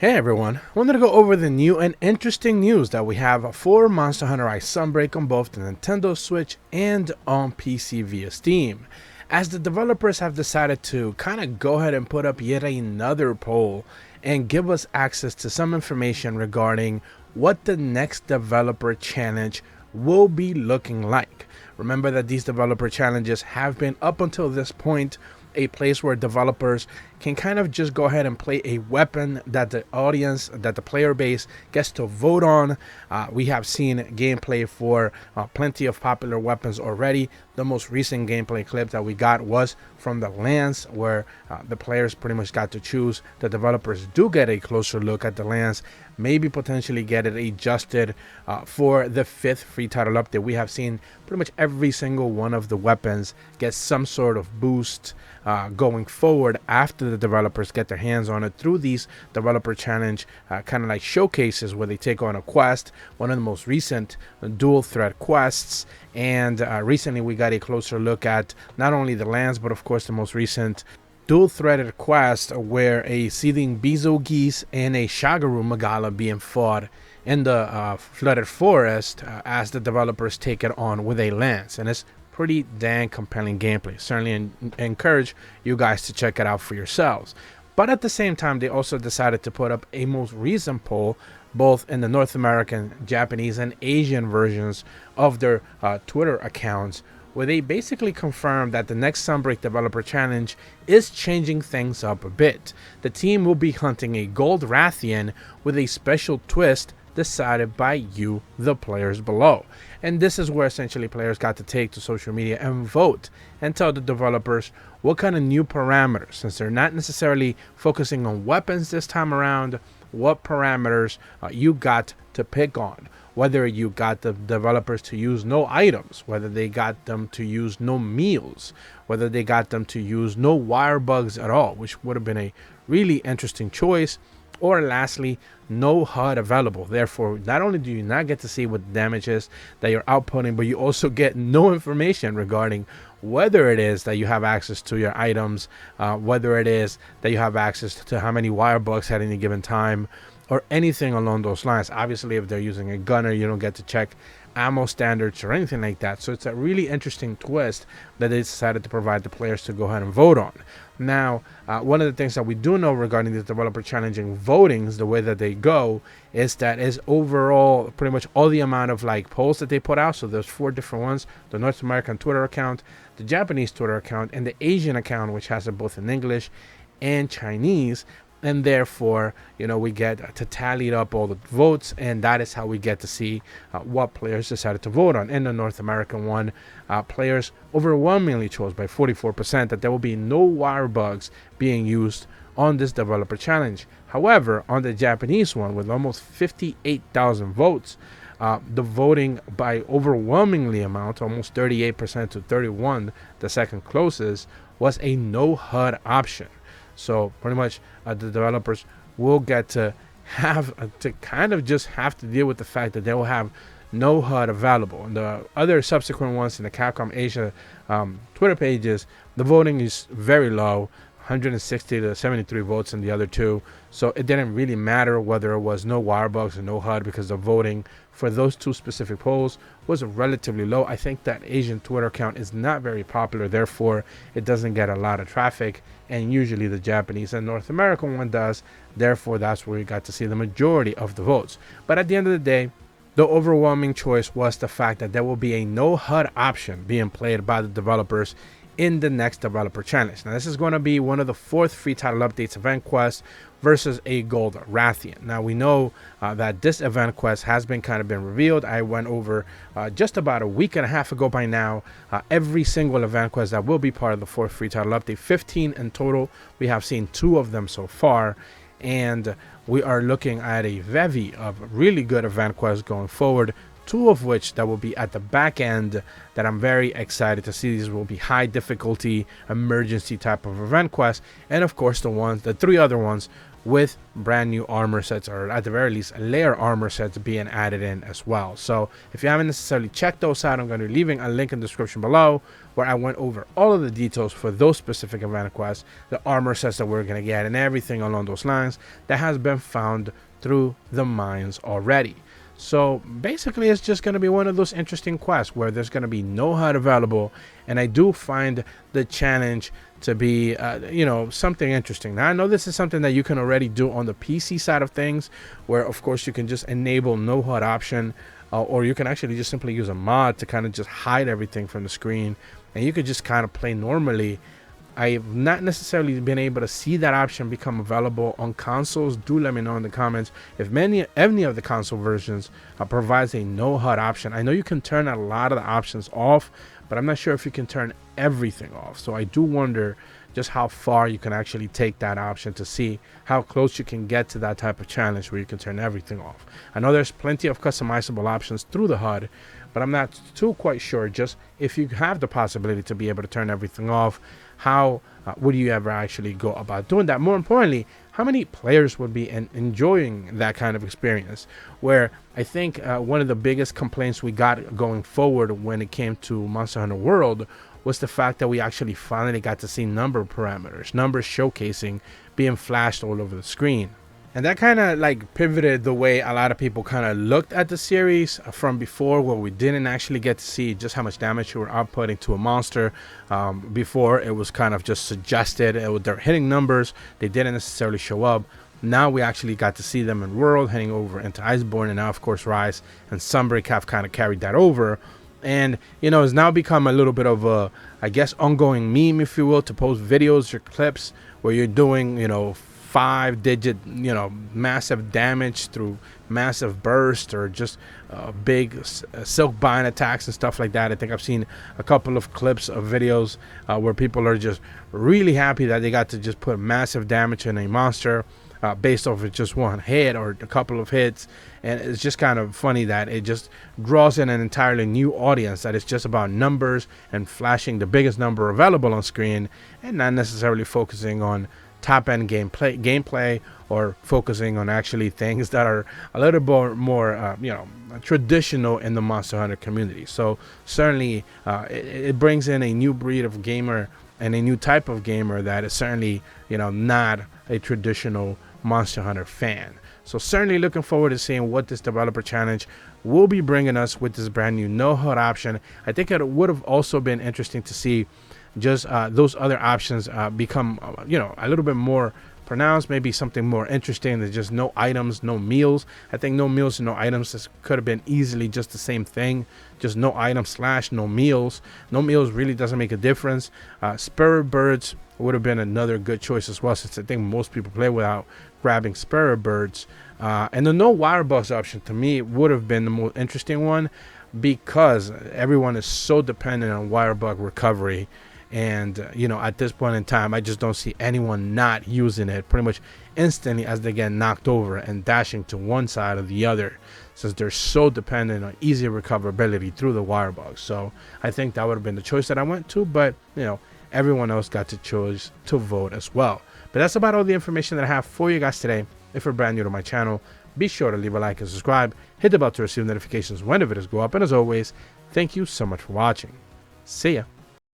Hey everyone, I wanted to go over the new and interesting news that we have for Monster Hunter Rise Sunbreak on both the Nintendo Switch and on PC via Steam, as the developers have decided to kind of go ahead and put up yet another poll and give us access to some information regarding what the next developer challenge will be looking like. Remember that these developer challenges have been up until this point a place where developers can kind of just go ahead and play a weapon that the audience, that the player base gets to vote on. We have seen gameplay for plenty of popular weapons already. The most recent gameplay clip that we got was from the Lance, where the players pretty much got to choose. The developers do get a closer look at the Lance, maybe potentially get it adjusted for the 5th free title update. We have seen pretty much every single one of the weapons get some sort of boost going forward after the developers get their hands on it through these developer challenge kind of like showcases where they take on a quest, one of the most recent dual threat quests. And recently we got a closer look at not only the lands but of course the most recent dual threaded quest where a seething Bezo geese and a Shagaru Magala being fought in the flooded forest as the developers take it on with a lance. And it's pretty dang compelling gameplay. Certainly encourage you guys to check it out for yourselves. But at the same time, they also decided to put up a most recent poll both in the North American, Japanese, and Asian versions of their Twitter accounts, where they basically confirmed that the next Sunbreak Developer Challenge is changing things up a bit. The team will be hunting a Gold Rathian with a special twist decided by you, the players below. And this is where essentially players got to take to social media and vote and tell the developers what kind of new parameters, since they're not necessarily focusing on weapons this time around, what parameters you got to pick on. Whether you got the developers to use no items, whether they got them to use no meals, whether they got them to use no wire bugs at all, which would have been a really interesting choice. Or lastly, no HUD available. Therefore, not only do you not get to see what damage is that you're outputting, but you also get no information regarding whether it is that you have access to your items, whether it is that you have access to how many wire bugs at any given time, or anything along those lines. Obviously, if they're using a gunner, you don't get to check ammo standards or anything like that. So it's a really interesting twist that they decided to provide the players to go ahead and vote on. Now, one of the things that we do know regarding the developer challenging votings, the way that they go, is that is overall pretty much all the amount of like polls that they put out. So there's 4 different ones: the North American Twitter account, the Japanese Twitter account, and the Asian account, which has it both in English and Chinese. And therefore, you know, we get to tally up all the votes, and that is how we get to see what players decided to vote on. In the North American one, players overwhelmingly chose by 44% that there will be no wire bugs being used on this developer challenge. However, on the Japanese one, with almost 58,000 votes, the voting by overwhelmingly amount, almost 38% to 31%, the second closest, was a no HUD option. So pretty much the developers will get to have to kind of just have to deal with the fact that they will have no HUD available. And the other subsequent ones in the Capcom Asia Twitter pages, the voting is very low, 160 to 73 votes in the other two. So it didn't really matter whether it was no wire bugs or no HUD, because the voting for those 2 specific polls was relatively low. I think that Asian Twitter account is not very popular, therefore it doesn't get a lot of traffic, and usually the Japanese and North American one does. Therefore, that's where you got to see the majority of the votes. But at the end of the day, the overwhelming choice was the fact that there will be a no HUD option being played by the developers in the next developer challenge. Now, this is going to be one of the 4th free title updates event quests versus a Gold Rathian. Now, we know that this event quest has been revealed. I went over just about a week and a half ago by now every single event quest that will be part of the 4th free title update. 15 in total. We have seen 2 of them so far, and we are looking at a bevy of really good event quests going forward, 2 of which that will be at the back end that I'm very excited to see. These will be high difficulty emergency type of event quests, and of course the 3 other ones with brand new armor sets, or at the very least layer armor sets being added in as well. So if you haven't necessarily checked those out, I'm going to be leaving a link in the description below where I went over all of the details for those specific event quests, the armor sets that we're going to get, and everything along those lines that has been found through the mines already. So basically it's just going to be one of those interesting quests where there's going to be no HUD available, and I do find the challenge to be you know, something interesting. Now I know this is something that you can already do on the PC side of things, where of course you can just enable no HUD option, or you can actually just simply use a mod to kind of just hide everything from the screen, and you could just kind of play normally. I've not necessarily been able to see that option become available on consoles. Do let me know in the comments if any of the console versions provides a no HUD option. I know you can turn a lot of the options off, but I'm not sure if you can turn everything off. So I do wonder just how far you can actually take that option to see how close you can get to that type of challenge where you can turn everything off. I know there's plenty of customizable options through the HUD, but I'm not too quite sure just if you have the possibility to be able to turn everything off, how would you ever actually go about doing that? More importantly, how many players would be enjoying that kind of experience? Where I think one of the biggest complaints we got going forward when it came to Monster Hunter World was the fact that we actually finally got to see number parameters, numbers showcasing, being flashed all over the screen. And that kind of like pivoted the way a lot of people kind of looked at the series from before, where we didn't actually get to see just how much damage you were outputting to a monster. Before, it was kind of just suggested. They're hitting numbers. They didn't necessarily show up. Now we actually got to see them in World, heading over into Iceborne, and now of course Rise and Sunbreak have kind of carried that over. And you know, it's now become a little bit of a, I guess, ongoing meme, if you will, to post videos or clips where you're doing, you know, 5-digit, you know, massive damage through massive burst, or just big silk bind attacks and stuff like that. I think I've seen a couple of clips of videos where people are just really happy that they got to just put massive damage in a monster based off of just one hit or a couple of hits. And it's just kind of funny that it just draws in an entirely new audience, that it's just about numbers and flashing the biggest number available on screen, and not necessarily focusing on top-end gameplay, or focusing on actually things that are a little bit more you know, traditional in the Monster Hunter community. So certainly it brings in a new breed of gamer and a new type of gamer that is certainly, you know, not a traditional Monster Hunter fan. So certainly looking forward to seeing what this developer challenge will be bringing us with this brand new no HUD option. I think it would have also been interesting to see just those other options become you know, a little bit more pronounced, maybe something more interesting than just no items, no meals. I think no meals and no items, this could have been easily just the same thing, just no items / no meals. No meals really doesn't make a difference. Spirit birds would have been another good choice as well, since I think most people play without grabbing spirit birds. And the no wire bugs option to me would have been the most interesting one, because everyone is so dependent on wire bug recovery. And you know, at this point in time, I just don't see anyone not using it pretty much instantly as they get knocked over and dashing to one side or the other, since they're so dependent on easy recoverability through the wire bugs. So I think that would have been the choice that I went to, but you know, everyone else got to choose to vote as well. But that's about all the information that I have for you guys today. If you're brand new to my channel, be sure to leave a like and subscribe, hit the bell to receive notifications when the videos go up, and as always, thank you so much for watching. See ya.